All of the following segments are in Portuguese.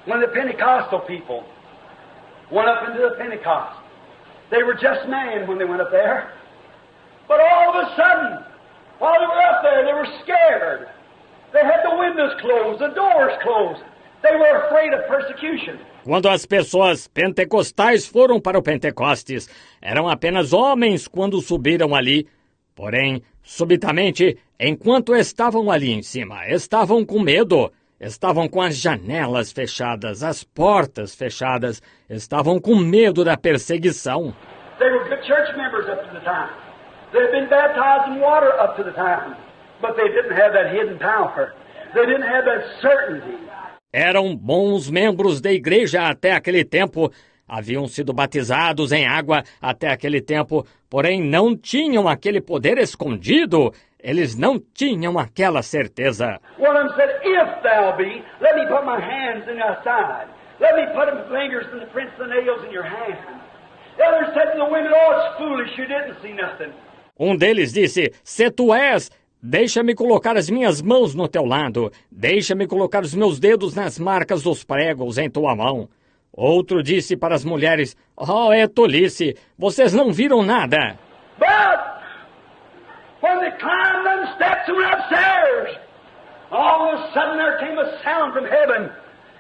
when the Pentecostal people went up into the Pentecost. They were just man when they went up there. But all of a sudden, while they were up there, they were scared. They had the windows closed, the doors closed. They were afraid of persecution. Quando as pessoas pentecostais foram para o Pentecostes, eram apenas homens quando subiram ali. Porém, subitamente, enquanto estavam ali em cima, estavam com medo. Estavam com as janelas fechadas, as portas fechadas. Estavam com medo da perseguição. They were good church members up to the time. They had been baptized in water up to the time. But they didn't have that hidden power. They didn't have that certainty. Eram bons membros da igreja até aquele tempo. Haviam sido batizados em água até aquele tempo, porém não tinham aquele poder escondido. Eles não tinham aquela certeza. One of them said, "If thou be, let me put my hands in thy side. Let me put my fingers in the prints of the nails in your hand." The other said to the women, "Oh, it's foolish, you didn't see nothing." Um deles disse, se tu és, deixa-me colocar as minhas mãos no teu lado. Deixa-me colocar os meus dedos nas marcas dos pregos em tua mão. Outro disse para as mulheres, oh, é tolice, vocês não viram nada. But when they climbed them steps and went upstairs, all of a sudden there came a sound from heaven,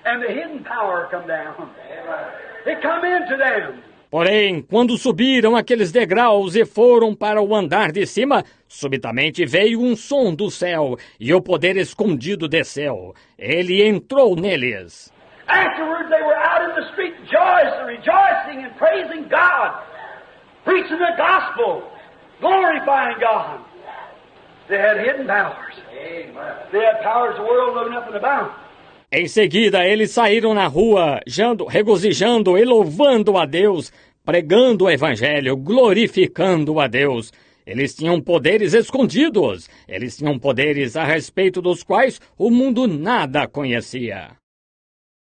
and the hidden power come down. It come into them. Porém, quando subiram aqueles degraus e foram para o andar de cima, subitamente veio um som do céu, e o poder escondido desceu. Ele entrou neles. Afterwards they were out in the street rejoicing and praising God, preaching the gospel, glorifying God. They had hidden powers. They had powers the world knew nothing about. Em seguida, eles saíram na rua, regozijando e louvando a Deus, pregando o evangelho, glorificando a Deus. Eles tinham poderes escondidos. Eles tinham poderes a respeito dos quais o mundo nada conhecia.